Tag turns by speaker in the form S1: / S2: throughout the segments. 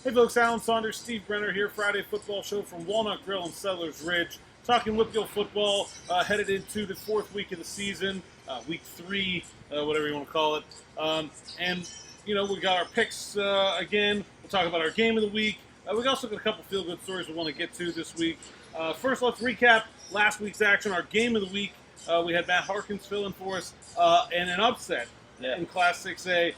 S1: Hey folks, Alan Saunders, Steve Brenner here, Friday football show from Walnut Grill and Settlers Ridge. Talking WPIAL football, headed into the fourth week of the season, week 3, whatever you want to call it. And, you know, we got our picks again. We'll talk about our game of the week. We've also got a couple feel-good stories we want to get to this week. First, let's recap last week's action. Our game of the week, we had Matt Harkins filling for us, and an upset in Class 6A.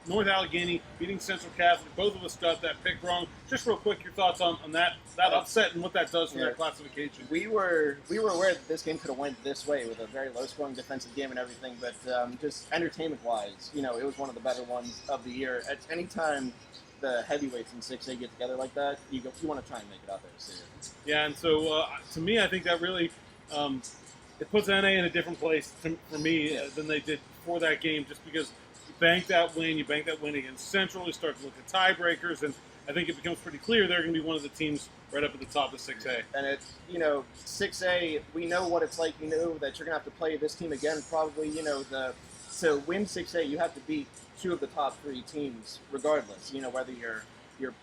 S1: North Allegheny beating Central Catholic. Both of us got that pick wrong. Just real quick, your thoughts on that upset and what that does for their classification.
S2: We were aware that this game could have went this way with a very low-scoring defensive game and everything, but just entertainment-wise, you know, it was one of the better ones of the year. At any time the heavyweights in 6A get together like that, you want to try and make it out there to see it.
S1: Yeah, and so to me, I think that really it puts NA in a different place for me than they did before that game, just because you bank that win against Central, you start to look at tiebreakers, and I think it becomes pretty clear they're going to be one of the teams right up at the top of 6A.
S2: And it's, 6A, we know what it's like. You know that you're going to have to play this team again, probably, to win 6A, you have to beat 2 of the top 3 teams regardless, whether you're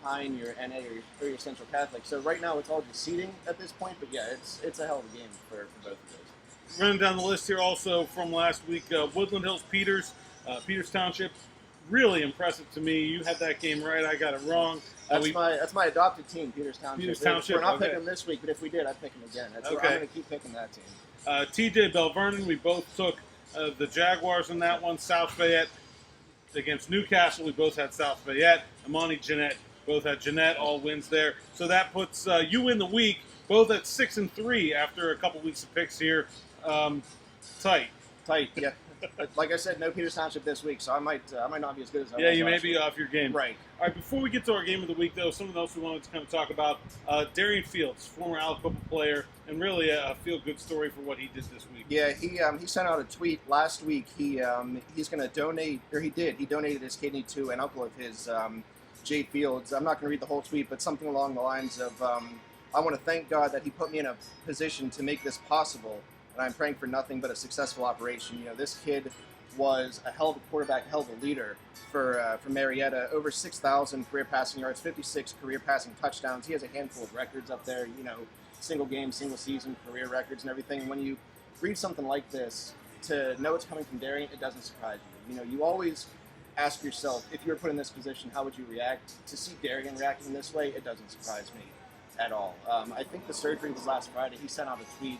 S2: Pine, you're NA, or you're Central Catholic. So right now it's all just seeding at this point, but yeah, it's a hell of a game for both of those.
S1: Running down the list here also from last week, Woodland Hills Peters Township, really impressive to me. You had that game right, I got it wrong.
S2: That's my adopted team, Peters Township.
S1: Peters Township.
S2: We're not picking them this week, but if we did, I'd pick them again. I'm going to keep picking that team.
S1: TJ Belvernon, we both took the Jaguars in that one. South Fayette against Newcastle, we both had South Fayette. Amani Jeanette, both had Jeanette, all wins there. So that puts you in the week, both at 6-3 after a couple weeks of picks here. Tight,
S2: yeah. Like I said, no Peters Township this week, so I might not be as good as I was.
S1: Yeah, you may be off your game.
S2: Right.
S1: All right, before we get to our game of the week, though, something else we wanted to kind of talk about. Darrien Fields, former Aliquippa player, and really a feel-good story for what he did this week.
S2: Yeah, he sent out a tweet last week. He's going to donate, or he did. He donated his kidney to an uncle of his, Jay Fields. I'm not going to read the whole tweet, but something along the lines of, I want to thank God that he put me in a position to make this possible, and I'm praying for nothing but a successful operation. This kid was a hell of a quarterback, a hell of a leader for Marietta. Over 6,000 career passing yards, 56 career passing touchdowns. He has a handful of records up there, single game, single season, career records and everything. And when you read something like this, to know it's coming from Darrien, it doesn't surprise you. You always ask yourself, if you were put in this position, how would you react? To see Darrien reacting this way, it doesn't surprise me at all. I think the surgery was last Friday. He sent out a tweet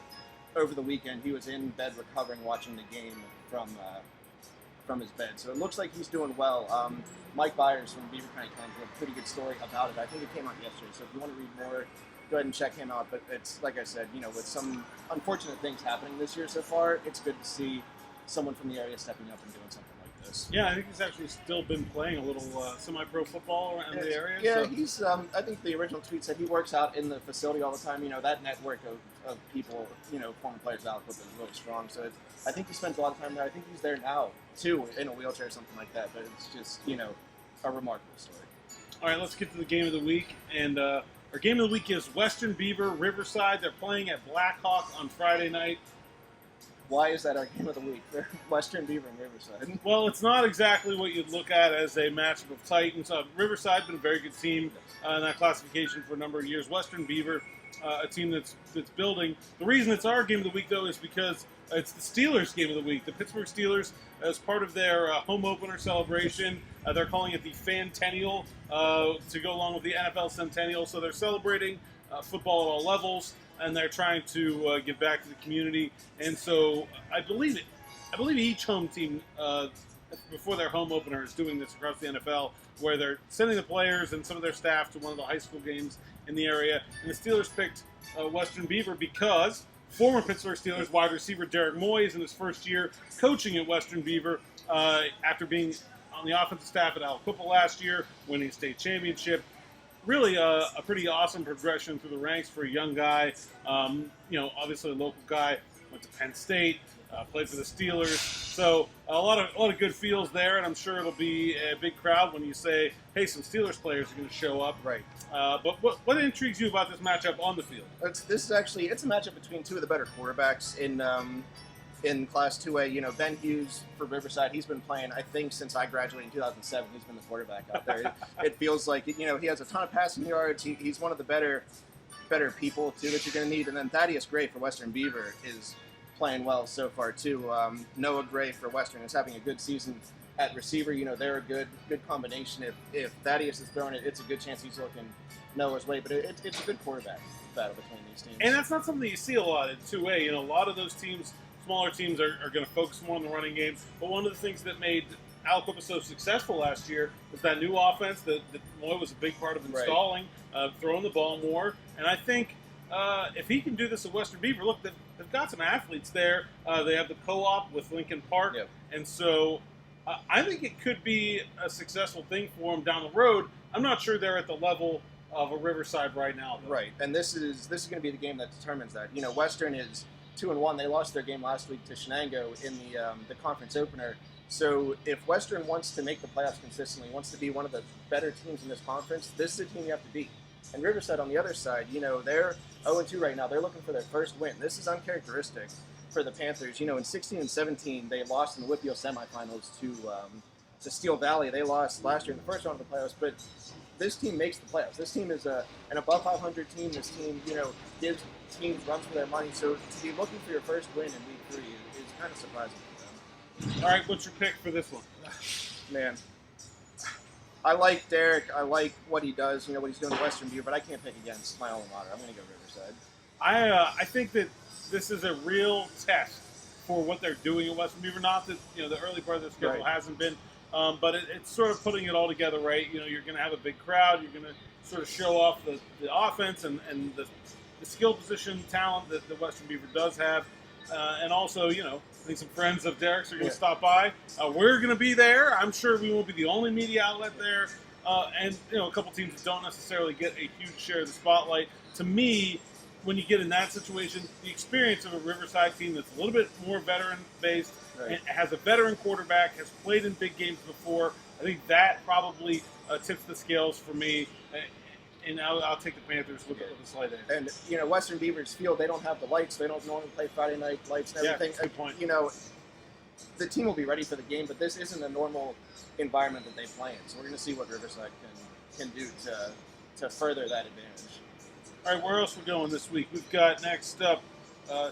S2: over the weekend. He was in bed recovering, watching the game from his bed. So it looks like he's doing well. Mike Byers from Beaver County Times wrote a pretty good story about it. I think it came out yesterday. So if you want to read more, go ahead and check him out. But it's, like I said, with some unfortunate things happening this year so far, it's good to see someone from the area stepping up and doing something like this.
S1: Yeah, I think he's actually still been playing a little semi-pro football around the area.
S2: Yeah,
S1: so.
S2: He's. I think the original tweet said he works out in the facility all the time. That network of people, former players out is really strong. So I think he spends a lot of time there. I think he's there now too, in a wheelchair or something like that. But it's just a remarkable story.
S1: All right, let's get to the game of the week. And our game of the week is Western Beaver Riverside. They're playing at Blackhawk on Friday night.
S2: Why is that our game of the week? Western Beaver and Riverside.
S1: Well, it's not exactly what you'd look at as a matchup of Titans. Riverside's been a very good team in that classification for a number of years. Western Beaver, a team that's building. The reason it's our game of the week, though, is because it's the Steelers' game of the week. The Pittsburgh Steelers, as part of their home opener celebration, they're calling it the Fantennial to go along with the NFL Centennial. So they're celebrating football at all levels, and they're trying to give back to the community. And so I believe each home team before their home opener is doing this across the NFL, where they're sending the players and some of their staff to one of the high school games in the area. And the Steelers picked Western Beaver because former Pittsburgh Steelers wide receiver Derek Moy is in his first year coaching at Western Beaver after being on the offensive staff at Aliquippa last year, winning a state championship. Really a pretty awesome progression through the ranks for a young guy. Obviously a local guy, went to Penn State, played for the Steelers. So a lot of good feels there, and I'm sure it'll be a big crowd when you say, hey, some Steelers players are going to show up.
S2: Right.
S1: But what intrigues you about this matchup on the field?
S2: It's a matchup between 2 of the better quarterbacks in in Class 2A. You know, Ben Hughes for Riverside, he's been playing, I think, since I graduated in 2007. He's been the quarterback out there. It feels like, you know, he has a ton of passing yards. He's one of the better people, too, that you're going to need. And then Thaddeus Gray for Western Beaver is playing well so far, too. Noah Gray for Western is having a good season at receiver. You know, they're a good combination. If Thaddeus is throwing it, it's a good chance he's looking Noah's way. But it's a good quarterback battle between these teams.
S1: And that's not something you see a lot in 2A. You know, a lot of those teams, smaller teams, are going to focus more on the running game. But one of the things that made Aliquippa so successful last year was that new offense that Moy was a big part of installing, throwing the ball more. And I think if he can do this at Western Beaver, look, they've got some athletes there. They have the co-op with Lincoln Park.
S2: Yep. And
S1: so I think it could be a successful thing for them down the road. I'm not sure they're at the level of a Riverside right now, though.
S2: Right, and this is going to be the game that determines that. You know, Western is 2-1. They lost their game last week to Shenango in the conference opener. So if Western wants to make the playoffs consistently, wants to be one of the better teams in this conference, this is a team you have to beat. And Riverside on the other side, you know, they're 0-2 right now. They're looking for their first win. This is uncharacteristic for the Panthers. You know, in 16 and 17, they lost in the WPIAL semifinals to Steel Valley. They lost last year in the first round of the playoffs, but this team makes the playoffs. This team is an above 500 team. This team, you know, gives teams runs for their money. So to be looking for your first win in week 3 is kind of surprising for them.
S1: All right, what's your pick for this one?
S2: Man, I like Derek. I like what he does, you know, what he's doing at Western Beaver, but I can't pick against my alma mater. I'm going to go Riverside.
S1: I think that this is a real test for what they're doing at Western Beaver. Not that, you know, the early part of the schedule hasn't been, but it's sort of putting it all together, right? You know, you're going to have a big crowd. You're going to sort of show off the offense and the skill position talent that the Western Beaver does have. And also, you know, I think some friends of Derek's are going to stop by. We're going to be there. I'm sure we won't be the only media outlet there. And, you know, a couple teams that don't necessarily get a huge share of the spotlight. To me, when you get in that situation, the experience of a Riverside team that's a little bit more veteran-based, and has a veteran quarterback, has played in big games before, I think that probably tips the scales for me. And I'll take the Panthers with a slight edge.
S2: And, you know, Western Beaver's field, they don't have the lights. They don't normally play Friday night lights and everything.
S1: Yeah, good point.
S2: You know, the team will be ready for the game, but this isn't a normal environment that they play in. So we're going to see what Riverside can do to further that advantage.
S1: All right, where else we're going this week? We've got next up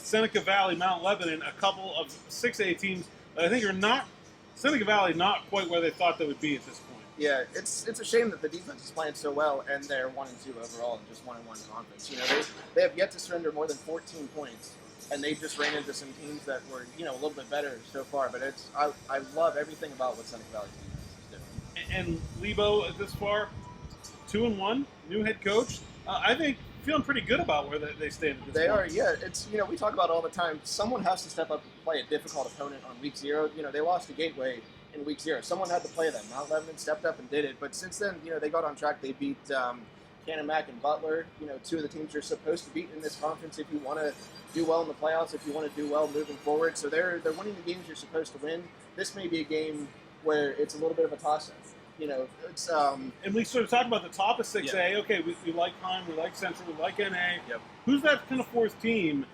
S1: Seneca Valley, Mount Lebanon, a couple of 6A teams that I think are not, Seneca Valley not quite where they thought they would be at this point.
S2: Yeah, it's a shame that the defense is playing so well and they're 1-2 overall and just 1-1 conference. You know, they have yet to surrender more than 14 points, and they just ran into some teams that were, you know, a little bit better so far. But I love everything about what Seneca Valley's defense is doing.
S1: And Lebo at this far, 2-1, new head coach. I think feeling pretty good about where they stand at this point.
S2: They are, yeah. It's, you know, we talk about it all the time. Someone has to step up and play a difficult opponent on week 0. You know, they lost to Gateway in week 0. Someone had to play them. Mount Lebanon stepped up and did it. But since then, you know, they got on track. They beat Canamac and Butler, you know, 2 of the teams you're supposed to beat in this conference if you want to do well in the playoffs, if you want to do well moving forward. So they're winning the games you're supposed to win. This may be a game where it's a little bit of a toss-up. You know, it's
S1: and we sort of talked about the top of 6A.
S2: Yeah.
S1: Okay, we like Pine, we like Central, we like NA.
S2: Yep.
S1: Who's that kind of fourth team?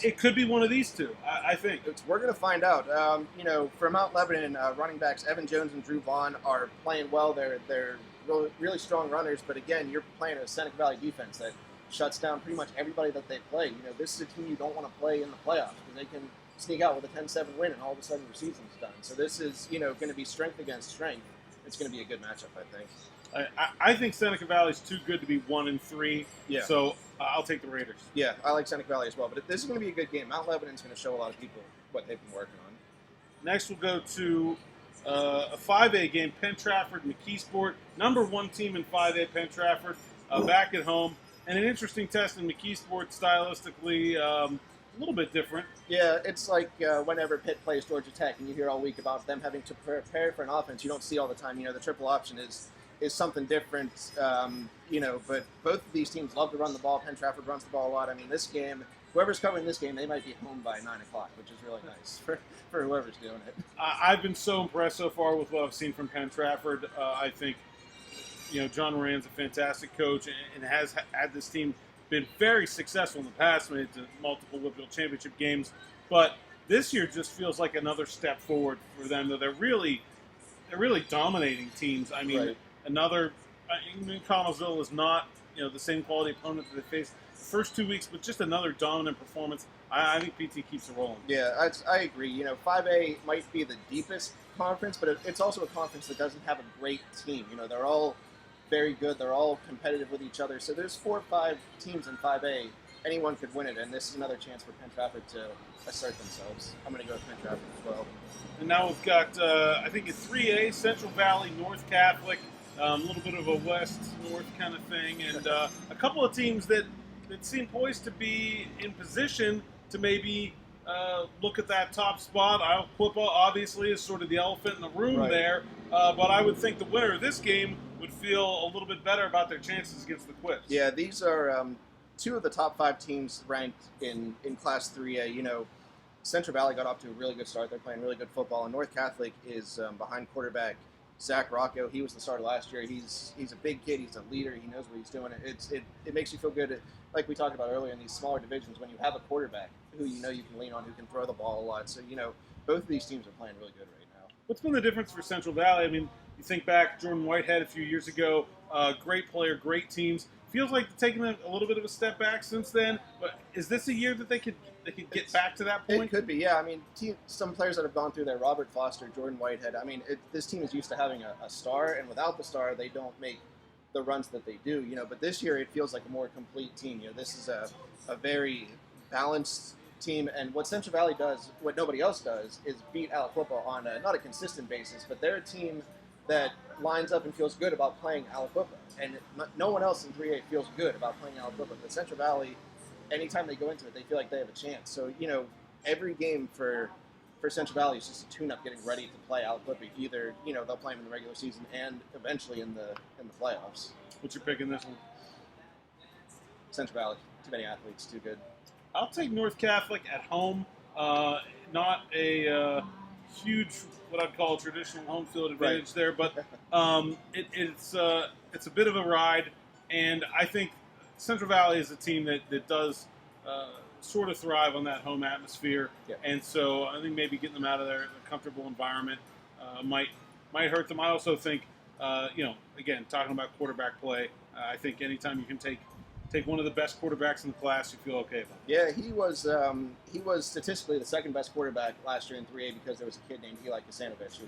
S1: It could be one of these two, I think.
S2: We're going to find out. You know, for Mount Lebanon, running backs Evan Jones and Drew Vaughn are playing well. They're really strong runners, but again, you're playing a Seneca Valley defense that shuts down pretty much everybody that they play. You know, this is a team you don't want to play in the playoffs because they can sneak out with a 10-7 win and all of a sudden your season's done. So this is, you know, going to be strength against strength. It's going to be a good matchup, I think.
S1: I think Seneca Valley's too good to be 1-3.
S2: Yeah.
S1: So I'll take the Raiders.
S2: Yeah, I like Seneca Valley as well. But this is going to be a good game. Mount Lebanon's going to show a lot of people what they've been working on.
S1: Next, we'll go to a 5A game, Penn Trafford, McKeesport. Number 1 team in 5A, Penn Trafford, back at home. And an interesting test in McKeesport stylistically, a little bit different.
S2: Yeah, it's like whenever Pitt plays Georgia Tech and you hear all week about them having to prepare for an offense you don't see all the time. You know, the triple option is something different, you know, but both of these teams love to run the ball. Penn Trafford runs the ball a lot. I mean, this game, whoever's covering this game, they might be home by 9 o'clock, which is really nice for whoever's doing it.
S1: I've been so impressed so far with what I've seen from Penn Trafford. I think, you know, John Moran's a fantastic coach and has had this team been very successful in the past, made it to multiple WPIAL championship games. But this year just feels like another step forward for them. Though they're really dominating teams. I mean,
S2: Right.
S1: Connellsville is not the same quality opponent that they faced the first 2 weeks, but just another dominant performance. I think PT keeps it rolling.
S2: Yeah, I agree. 5A might be the deepest conference, but it's also a conference that doesn't have a great team. They're all very good. They're all competitive with each other. So there's 4 or 5 teams in 5A. Anyone could win it, and this is another chance for Penn Trafford to assert themselves. I'm going to go with Penn Trafford as well.
S1: And now we've got, I think it's 3A, Central Valley, North Catholic, a little bit of a west-north kind of thing, and a couple of teams that seem poised to be in position to maybe look at that top spot. Aliquippa obviously is sort of the elephant in the room
S2: Right.
S1: there, but I would think the winner of this game would feel a little bit better about their chances against the Quips.
S2: Yeah, these are 2 of the top 5 teams ranked in Class 3A. Central Valley got off to a really good start. They're playing really good football, and North Catholic is behind quarterback Zach Rocco. He was the starter last year. He's a big kid. He's a leader. He knows what he's doing. It makes you feel good, like we talked about earlier in these smaller divisions, when you have a quarterback who you can lean on, who can throw the ball a lot. So both of these teams are playing really good right now.
S1: What's been the difference for Central Valley? I mean, you think back, Jordan Whitehead a few years ago, great player, great teams. Feels like they're taking a little bit of a step back since then. But is this a year that they could get back to that point?
S2: It could be, yeah. I mean, some players that have gone through there, Robert Foster, Jordan Whitehead. I mean, this team is used to having a star, and without the star, they don't make the runs that they do. But this year it feels like a more complete team. This is a very balanced team, and what Central Valley does, what nobody else does, is beat Aliquippa on not a consistent basis, but they're a team that lines up and feels good about playing Aliquippa, and no one else in 3A feels good about playing Aliquippa. But Central Valley, anytime they go into it, they feel like they have a chance. So every game for Central Valley is just a tune-up, getting ready to play Aliquippa. Either they'll play them in the regular season and eventually in the playoffs.
S1: What's your pick in this one?
S2: Central Valley, too many athletes, too good.
S1: I'll take North Catholic at home. Not a huge, what I'd call a traditional home field advantage there, but it's a bit of a ride, and I think Central Valley is a team that does sort of thrive on that home atmosphere, and so I think maybe getting them out of their comfortable environment might hurt them. I also think, again, talking about quarterback play, I think anytime you can take one of the best quarterbacks in the class, you feel okay about it.
S2: Yeah, he was statistically the second best quarterback last year in 3A because there was a kid named Eli Kasanovich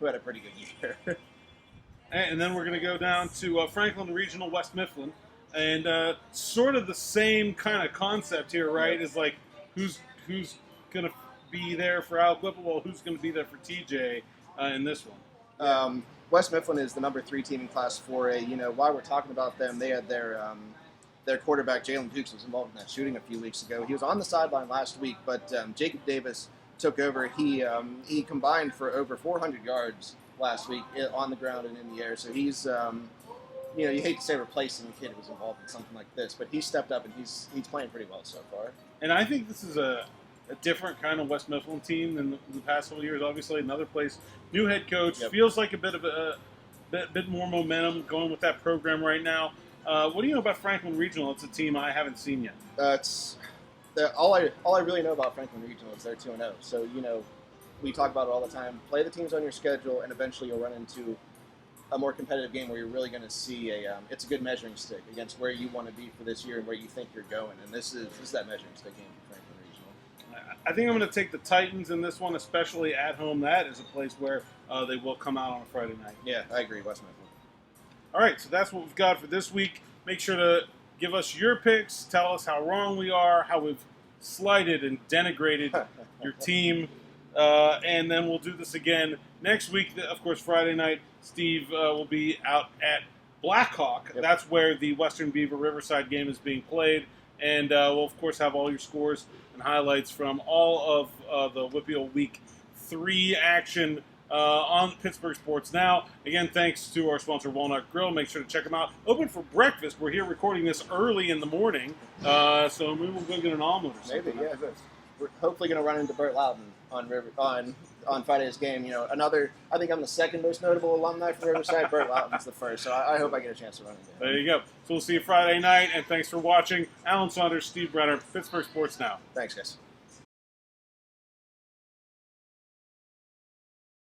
S2: who had a pretty good year.
S1: And then we're going to go down to Franklin Regional, West Mifflin, and sort of the same kind of concept here, right? Is like who's going to be there for Aliquippa? Well, who's going to be there for TJ in this one?
S2: West Mifflin is the number 3 team in Class 4A. While we're talking about them, they had their quarterback, Jalen Dukes, was involved in that shooting a few weeks ago. He was on the sideline last week, but Jacob Davis took over. He combined for over 400 yards last week on the ground and in the air. So he's, you hate to say replacing a kid who was involved in something like this, but he stepped up and he's playing pretty well so far.
S1: And I think this is a different kind of West Mifflin team than the past couple years. Obviously, another place, new head coach, feels like a bit of a bit more momentum going with that program right now. What do you know about Franklin Regional? It's a team I haven't seen yet.
S2: All I really know about Franklin Regional is they're 2-0. So we talk about it all the time. Play the teams on your schedule, and eventually you'll run into a more competitive game where you're really going to see it's a good measuring stick against where you want to be for this year and where you think you're going. And this is that measuring stick game for Franklin Regional.
S1: I think I'm going to take the Titans in this one, especially at home. That is a place where they will come out on a Friday night.
S2: Yeah, I agree, West Mifflin.
S1: All right, so that's what we've got for this week. Make sure to give us your picks. Tell us how wrong we are, how we've slighted and denigrated your team. And then we'll do this again next week. Of course, Friday night, Steve will be out at Blackhawk.
S2: Yep.
S1: That's where the Western Beaver Riverside game is being played. And we'll, of course, have all your scores and highlights from all of the WPIAL Week 3 action on Pittsburgh Sports Now. Again, thanks to our sponsor, Walnut Grill. Make sure to check them out. Open for breakfast. We're here recording this early in the morning, so maybe we'll go get an omelet or something.
S2: Maybe, yeah. We're hopefully going to run into Bert Loudon on Friday's game. I think I'm the second most notable alumni from Riverside. Bert Loudon's the first, so I hope I get a chance to run into him.
S1: There you go. So we'll see you Friday night, and thanks for watching. Alan Saunders, Steve Brenner, Pittsburgh Sports Now.
S2: Thanks, guys.